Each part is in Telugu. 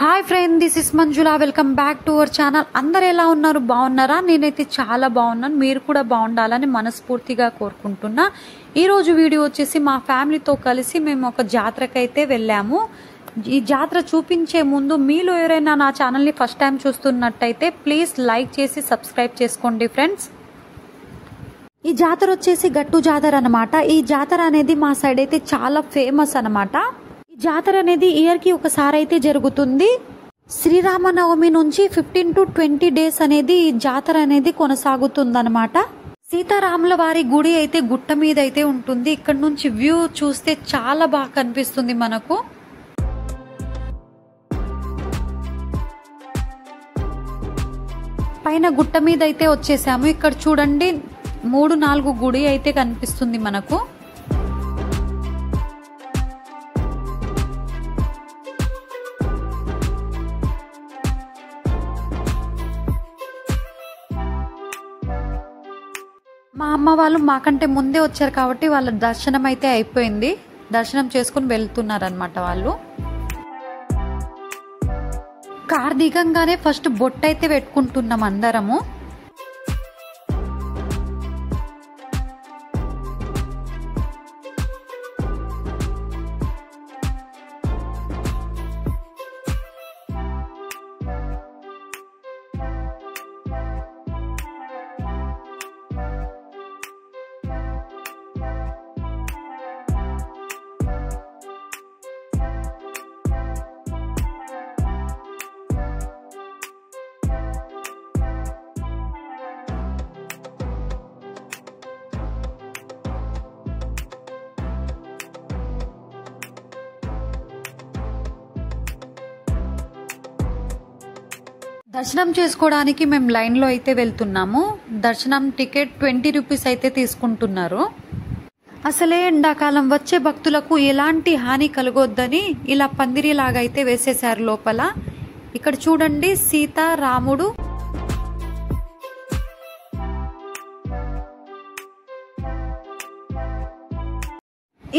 Hi friend, this is Manjula. Welcome back to our channel. అందరు ఎలా ఉన్నారు? బాగున్నారా? నేనైతే చాలా బాగున్నాను. మీరు కూడా బాగుండాలని మనస్ఫూర్తిగా కోరుకుంటున్నా. ఈరోజు వీడియో వచ్చేసి మా ఫ్యామిలీతో కలిసి మేము ఒక జాతరకైతే వెళ్ళాము. ఈ జాతర చూపించే ముందు మీలో ఎవరైనా నా ఛానల్ని ఫస్ట్ టైం చూస్తున్నట్టయితే ప్లీజ్ లైక్ చేసి సబ్స్క్రైబ్ చేసుకోండి ఫ్రెండ్స్. ఈ జాతర వచ్చేసి గట్టు జాతర అనమాట. ఈ జాతర అనేది మా సైడ్ అయితే చాలా ఫేమస్ అనమాట. జాతర అనేది ఇయర్ కి ఒకసారి అయితే జరుగుతుంది. శ్రీరామనవమి నుంచి 15 to 20 డేస్ అనేది ఈ జాతర అనేది కొనసాగుతుంది అనమాట. సీతారాముల వారి గుడి అయితే గుట్ట మీద అయితే ఉంటుంది. ఇక్కడ నుంచి వ్యూ చూస్తే చాలా బాగా కనిపిస్తుంది మనకు. పైన గుట్ట మీద అయితే వచ్చేసాము. ఇక్కడ చూడండి 3-4 గుడి అయితే కనిపిస్తుంది మనకు. మా అమ్మ వాళ్ళు మాకంటే ముందే వచ్చారు కాబట్టి వాళ్ళ దర్శనం అయితే అయిపోయింది. దర్శనం చేసుకుని వెళ్తున్నారనమాట వాళ్ళు. కార్ దిగంగానే ఫస్ట్ బొట్టు అయితే పెట్టుకుంటున్నాం అందరము. దర్శనం చేసుకోవడానికి మేము లైన్లో అయితే వెళ్తున్నాము. దర్శనం టికెట్ 20 రూపీస్ అయితే తీసుకుంటున్నారు. అసలే ఎండాకాలం వచ్చే భక్తులకు ఎలాంటి హాని కలగొద్దని ఇలా పందిరిలాగా అయితే వేసేశారు లోపల. ఇక్కడ చూడండి సీత రాముడు.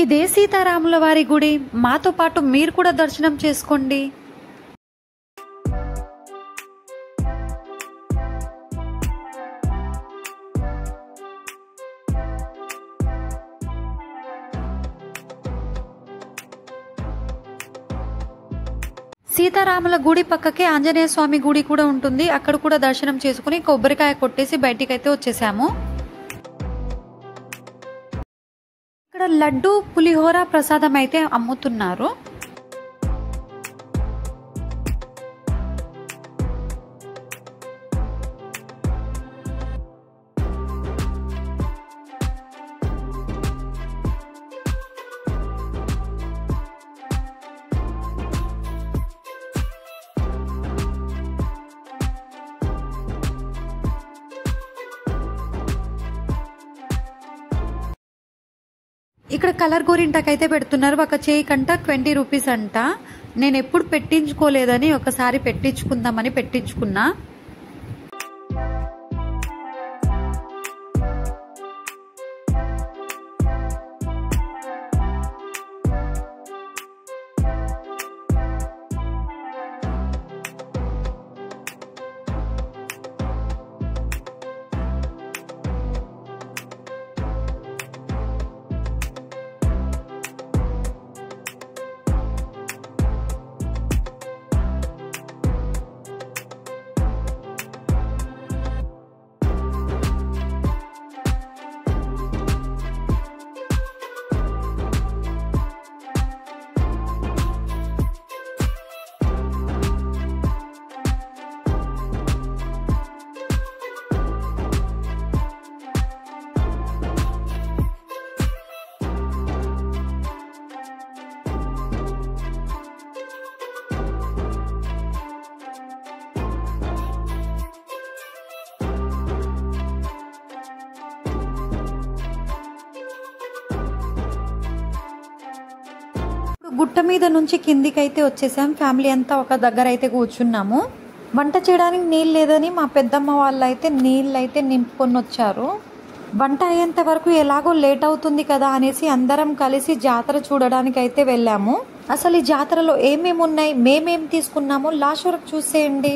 ఇదే సీతారాముల వారి గుడి. మాతో పాటు మీరు కూడా దర్శనం చేసుకోండి. సీతారాముల గుడి పక్కకే ఆంజనేయ స్వామి గుడి కూడా ఉంటుంది. అక్కడ కూడా దర్శనం చేసుకుని కొబ్బరికాయ కొట్టేసి బయటికి అయితే వచ్చేసాము. ఇక్కడ లడ్డు పులిహోర ప్రసాదం అయితే అమ్ముతున్నారు. ఇక్కడ కలర్ గోరింటాకైతే పెడుతున్నారు. ఒక చేయి కంట 20 రూపీస్ అంట. నేను ఎప్పుడు పెట్టించుకోలేదని ఒకసారి పెట్టించుకుందామని పెట్టించుకున్నా. గుట్ట మీద నుంచి కిందికి అయితే వచ్చేసాం. ఫ్యామిలీ అంతా ఒక దగ్గర అయితే కూర్చున్నాము. వంట చేయడానికి నీళ్ళు లేదని మా పెద్దమ్మ వాళ్ళు అయితే నీళ్ళు అయితే నింపుకొని వచ్చారు. వంట అయ్యేంత వరకు ఎలాగో లేట్ అవుతుంది కదా అనేసి అందరం కలిసి జాతర చూడడానికి అయితే వెళ్ళాము. అసలు ఈ జాతరలో ఏమేమి ఉన్నాయి, మేమేం తీసుకున్నామో లాస్ట్ వరకు చూసేయండి.